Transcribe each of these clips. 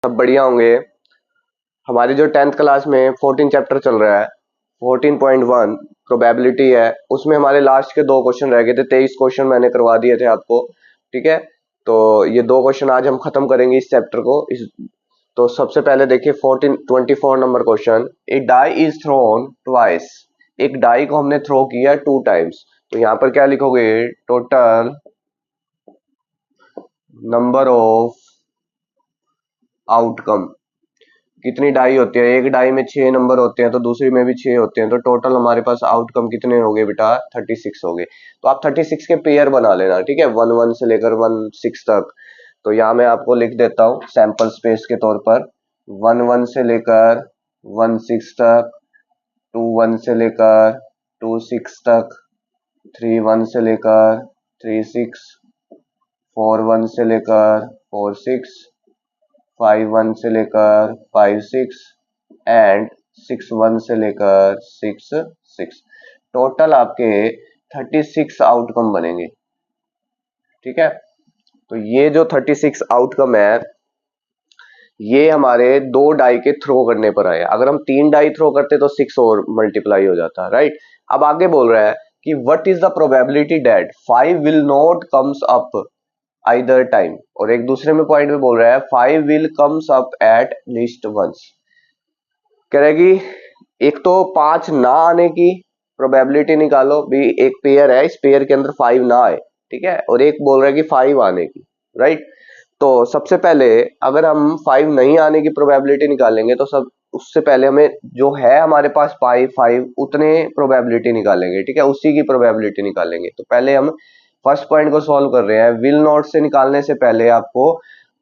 सब बढ़िया होंगे। हमारी जो 10th क्लास में 14 चैप्टर चल रहा है, 14.1 प्रोबेबिलिटी है, उसमें हमारे लास्ट के दो क्वेश्चन रह गए थे। 23 क्वेश्चन मैंने करवा दिए थे आपको, ठीक है। तो ये दो क्वेश्चन आज हम खत्म करेंगे इस चैप्टर को। तो सबसे पहले देखिए 24 number question. A die is thrown twice. एक डाई को हमने थ्रो किया 2 टाइम्स। तो यहाँ पर क्या लिखोगे? Total number of outcome. कितनी डाई होती है? एक डाई में 6 नंबर होते हैं, तो दूसरी में भी 6 होते हैं, तो टोटल हमारे पास आउटकम कितने हो गए बेटा? 36 हो गए। तो आप 36 के पेयर बना लेना, ठीक है, 1 1 से लेकर 16 तक। तो यहाँ मैं आपको लिख देता हूँ सैंपल स्पेस के तौर पर। 1 1 से लेकर 16 तक, 2 1 से लेकर 26 तक, 3 1 से लेकर 36, 4 1 से लेकर 46, 5 1 से लेकर 56 एंड 6 1 से लेकर 6 6। टोटल आपके 36 आउटकम बनेंगे, ठीक है। तो ये जो 36 आउटकम है, ये हमारे 2 डाई के थ्रो करने पर आए। अगर हम 3 डाई थ्रो करते तो 6 और मल्टीप्लाई हो जाता, राइट। अब आगे बोल रहा है कि what is the probability that 5 will not comes up either time. और एक दूसरे में पॉइंट में बोल रहा है 5 will comes up at least once. कह रहा है कि एक तो 5 ना आने की प्रोबेबिलिटी निकालो भी। एक पेयर है, इस पेयर के अंदर 5 ना आए, ठीक है, और एक बोल रहा है कि 5 आने की, राइट। तो सबसे पहले अगर हम 5 नहीं आने की प्रोबेबिलिटी निकालेंगे तो सब उससे पहले हमें जो है हमारे पास 5 उतने प्रोबेबिलिटी निकालेंगे, ठीक है, उसी की प्रोबेबिलिटी निकालेंगे। तो पहले हम फर्स्ट पॉइंट को सॉल्व कर रहे हैं। विल नॉट से निकालने से पहले आपको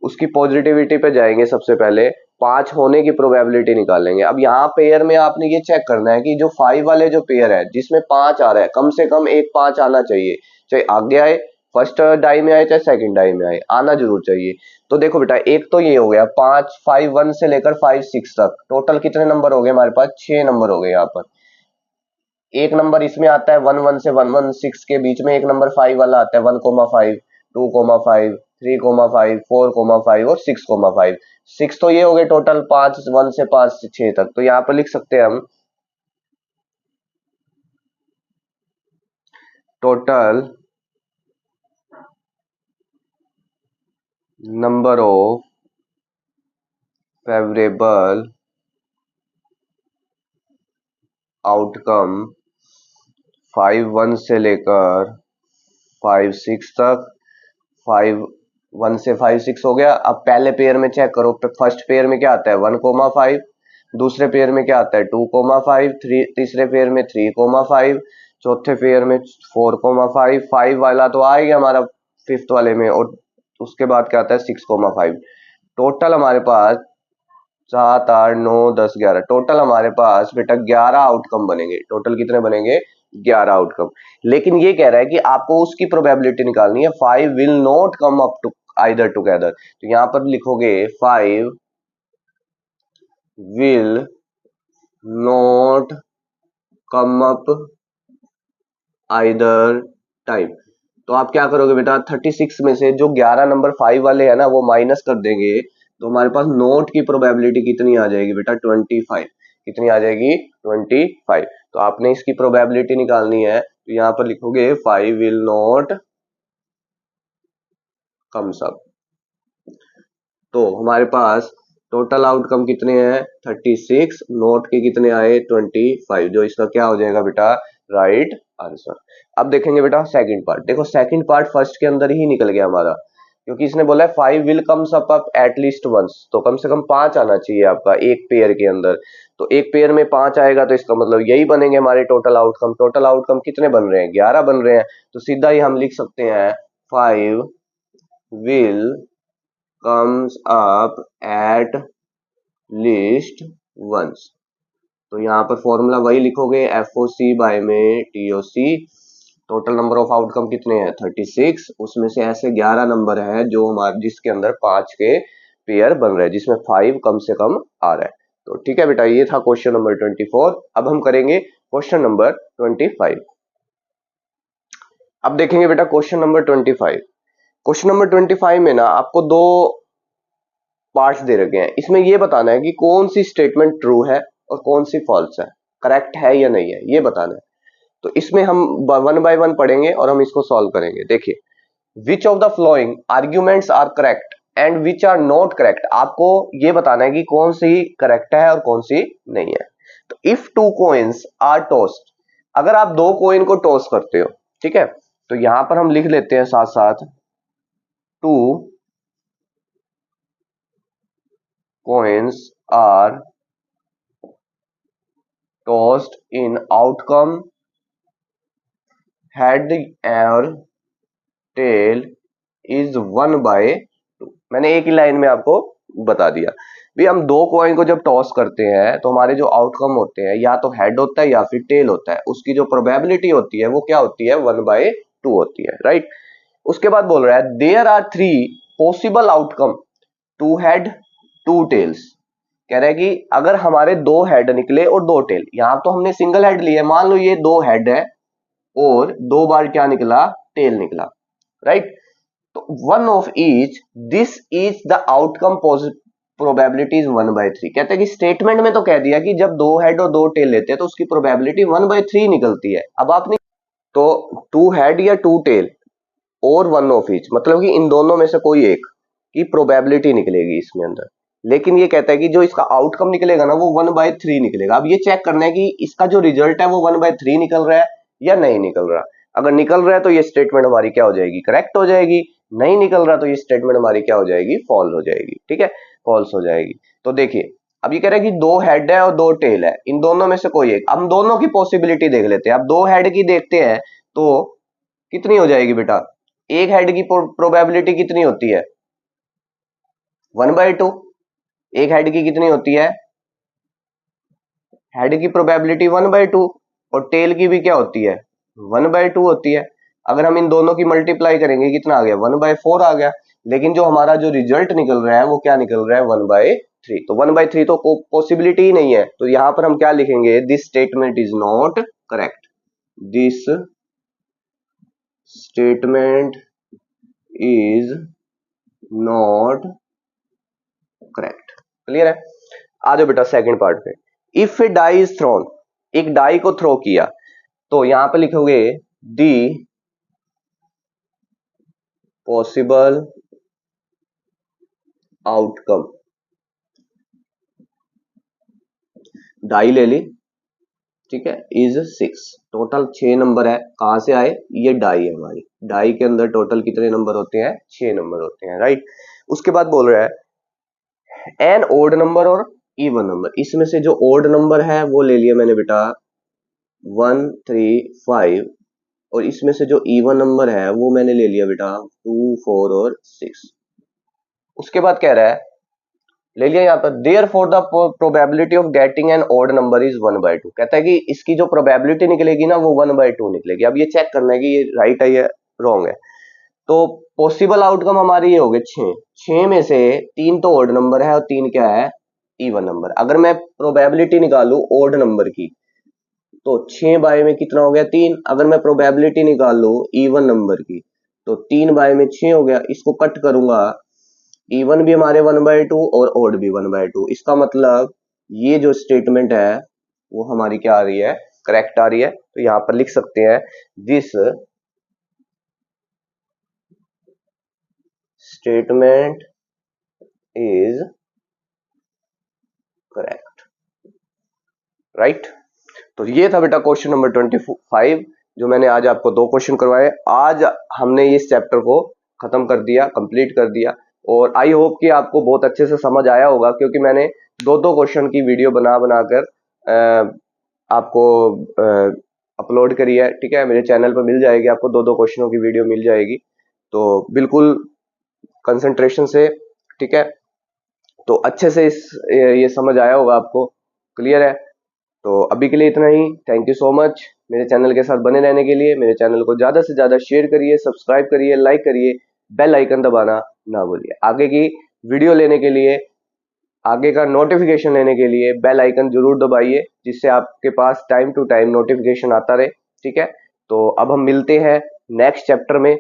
उसकी पॉजिटिविटी पे जाएंगे। सबसे पहले 5 होने की प्रोबेबिलिटी निकालेंगे। अब यहाँ पेयर में आपने ये चेक करना है कि जो 5 वाले जो पेयर है जिसमें 5 आ रहा है, कम से कम एक 5 आना चाहिए, चाहे आगे आए, फर्स्ट डाई में आए, चाहे सेकंड डाई में आए, आना जरूर चाहिए। तो देखो बेटा, एक तो ये हो गया 5 1 से लेकर 5 6 तक। टोटल कितने नंबर हो गए हमारे पास? 6 नंबर हो गए। यहाँ पर एक नंबर इसमें आता है 1 1 से 1 1 6 के बीच में। एक नंबर 5 वाला आता है 1,5, 2,5, 3,5, 4,5 और 6,5। 6 तो ये हो गए टोटल 5 1 से 5 से 6 तक। तो यहाँ पर लिख सकते हैं हम total number of favourable outcome 5 1 से लेकर 5 6 तक। 5 1 से 5 6 हो गया। अब पहले पेयर में चेक करो, फर्स्ट पेयर में क्या आता है 1,5, दूसरे पेयर में क्या आता है 2,5, तीसरे पेयर में 3,5, चौथे पेयर में 4,5। 5 वाला तो आ गया हमारा फिफ्थ वाले में, और उसके बाद क्या आता है 6,5। टोटल हमारे पास 7 8 9 10 11, टोटल हमारे पास बेटा 11 आउटकम बनेंगे। टोटल कितने बनेंगे? 11 आउटकम। लेकिन ये कह रहा है कि आपको उसकी प्रोबेबिलिटी निकालनी है 5 will not come up to either together. तो यहां पर लिखोगे 5 will not come up either time. तो आप क्या करोगे बेटा, 36 में से जो 11 नंबर 5 वाले हैं ना वो माइनस कर देंगे। तो हमारे पास नोट की प्रोबेबिलिटी कितनी आ जाएगी बेटा? 25। कितनी आ जाएगी? 25। तो आपने इसकी प्रोबेबिलिटी निकालनी है, तो यहाँ पर लिखोगे 5 विल नॉट कम्स अप। तो हमारे पास टोटल आउटकम कितने हैं? 36। नोट के कितने आए? 25, जो इसका क्या हो जाएगा बेटा? Right answer. अब देखेंगे बेटा सेकंड पार्ट। देखो सेकंड पार्ट फर्स्ट के अंदर ही निकल गया हमारा, क्योंकि इसने बोला है 5 will comes up at least once. तो कम से कम 5 आना चाहिए आपका एक पेयर के अंदर। तो एक पेयर में 5 आएगा, तो इसका मतलब यही बनेंगे हमारे टोटल आउटकम। टोटल आउटकम कितने बन रहे हैं? 11 बन रहे हैं। तो सीधा ही हम लिख सकते हैं 5 will comes up at least once। तो यहाँ पर फॉर्मूला वही लिखोगे, FOC बाय में TOC। Total number of outcome कितने हैं? 36। उसमें से ऐसे 11 नंबर है जो हमारे जिसके अंदर 5 के पेयर बन रहे हैं, जिसमें 5 कम से कम आ रहा है। तो ठीक है बेटा, ये था क्वेश्चन नंबर 24। अब हम करेंगे क्वेश्चन नंबर 25। अब देखेंगे बेटा क्वेश्चन नंबर 25। क्वेश्चन नंबर 25 में ना आपको दो पार्ट्स दे रखे हैं, इसमें ये बताना है कि कौन सी स्टेटमेंट ट्रू है और कौन सी फॉल्स है, करेक्ट है या नहीं है, ये बताना है। तो इसमें हम वन बाय वन पढ़ेंगे और हम इसको सॉल्व करेंगे। देखिए, which of the following arguments are correct and which are not correct, आपको ये बताना है कि कौन सी करेक्ट है और कौन सी नहीं है। तो if two coins are tossed, अगर आप दो कॉइन को टॉस करते हो, ठीक है, तो यहां पर हम लिख लेते हैं साथ साथ two coins are tossed in outcome head और टेल इज 1/2। मैंने एक ही लाइन में आपको बता दिया भी, हम दो कॉइन को जब टॉस करते हैं तो हमारे जो आउटकम होते हैं या तो हेड होता है या फिर टेल होता है, उसकी जो प्रोबेबिलिटी होती है वो क्या होती है, 1/2 होती है, राइट। उसके बाद बोल रहा है there are 3 possible outcome, 2 head 2 tails. कह रहा है कि अगर हमारे 2 हेड निकले और 2 टेल, यहां तो हमने सिंगल हेड लिया है, मान लो ये 2 हेड है और 2 बार क्या निकला, टेल निकला, राइट। तो one of each, this is the outcome probability is 1/3। कहते हैं कि स्टेटमेंट में तो कह दिया कि जब 2 हेड और 2 टेल लेते हैं तो उसकी प्रोबेबिलिटी 1/3 निकलती है। अब आपने तो 2 हेड या 2 टेल और वन ऑफ ईच, मतलब कि इन दोनों में से कोई एक की प्रोबेबिलिटी निकलेगी इसमें अंदर। लेकिन ये कहता है कि जो इसका आउटकम निकलेगा ना वो 1/3 निकलेगा। अब ये चेक करना है कि इसका जो रिजल्ट है वो 1/3 निकल रहा है या नहीं निकल रहा। अगर निकल रहा है तो ये स्टेटमेंट हमारी क्या हो जाएगी, करेक्ट हो जाएगी। नहीं निकल रहा तो ये स्टेटमेंट हमारी क्या हो जाएगी, फॉल्स हो जाएगी, ठीक है, फॉल्स हो जाएगी। तो देखिए, अब ये कह रहा है कि 2 हेड है और 2 टेल है, इन दोनों में से कोई एक। हम दोनों की पॉसिबिलिटी देख लेते हैं। अब 2 हेड की देखते हैं तो कितनी हो जाएगी बेटा, एक हेड की प्रोबेबिलिटी कितनी होती है, 1/2। एक हेड की कितनी होती है, हेड की प्रोबेबिलिटी 1/2 और टेल की भी क्या होती है, 1/2 होती है। अगर हम इन दोनों की मल्टीप्लाई करेंगे कितना आ गया, 1/4 आ गया। लेकिन जो हमारा जो रिजल्ट निकल रहा है वो क्या निकल रहा है, 1/3। तो 1/3 तो पॉसिबिलिटी ही नहीं है, तो यहां पर हम क्या लिखेंगे, this statement is not correct, this statement is not correct. Clear है। आ जाओ बेटा सेकंड पार्ट पे। If a die is thrown, एक डाई को थ्रो किया, तो यहां पे लिखोगे दी पॉसिबल आउटकम, डाई ले ली, ठीक है, इज 6। टोटल 6 नंबर है। कहां से आए, ये डाई है हमारी, डाई के अंदर टोटल कितने नंबर होते हैं, 6 नंबर होते हैं, राइट। उसके बाद बोल रहा है एन ओड नंबर और इवन नंबर, इसमें से जो ओड नंबर है वो ले लिया मैंने बेटा 1 3 5, और इसमें से जो इवन नंबर है वो मैंने ले लिया बेटा 2 4 और 6। उसके बाद कह रहा है, ले लिया यहाँ पर, therefore the probability of getting an odd number is 1/2। कहता है कि इसकी जो प्रोबेबिलिटी निकलेगी ना वो 1/2 निकलेगी। अब ये चेक करना है कि ये राइट है या रॉन्ग है। तो पॉसिबल आउटकम हमारी ये हो गए 6। 6 में से 3 तो ऑड नंबर है और 3 क्या है, इवन नंबर। अगर मैं प्रोबेबिलिटी निकालू ऑड नंबर की तो 6 बाय में कितना हो गया, 3। अगर मैं प्रोबेबिलिटी निकाल लू इवन नंबर की तो 3 बाय में 6 हो गया। इसको कट करूंगा, इवन भी हमारे 1/2 और ओड भी 1/2। इसका मतलब ये जो स्टेटमेंट है वो हमारी क्या आ रही है, करेक्ट आ रही है। तो यहां पर लिख सकते हैं this statement is correct, right. तो ये था बेटा क्वेश्चन नंबर 25, जो मैंने आज आपको 2 क्वेश्चन करवाए। आज हमने इस चैप्टर को खत्म कर दिया, कंप्लीट कर दिया, और आई होप कि आपको बहुत अच्छे से समझ आया होगा, क्योंकि मैंने 2 क्वेश्चन की वीडियो बना कर आपको अपलोड करी है, ठीक है। मेरे चैनल पर मिल जाएगी आपको, 2 क्वेश्चनों की वीडियो मिल जाएगी। तो बिल्कुल कंसंट्रेशन से, ठीक है। तो अच्छे से ये समझ आया होगा आपको, क्लियर है। तो अभी के लिए इतना ही। थैंक यू सो मच मेरे चैनल के साथ बने रहने के लिए। मेरे चैनल को ज्यादा से ज्यादा शेयर करिए, सब्सक्राइब करिए, लाइक करिए, बेल आइकन दबाना ना भूलिए। आगे की वीडियो लेने के लिए, आगे का नोटिफिकेशन लेने के लिए बेल आइकन जरूर दबाइए, जिससे आपके पास टाइम टू टाइम नोटिफिकेशन आता रहे, ठीक है। तो अब हम मिलते हैं नेक्स्ट चैप्टर में।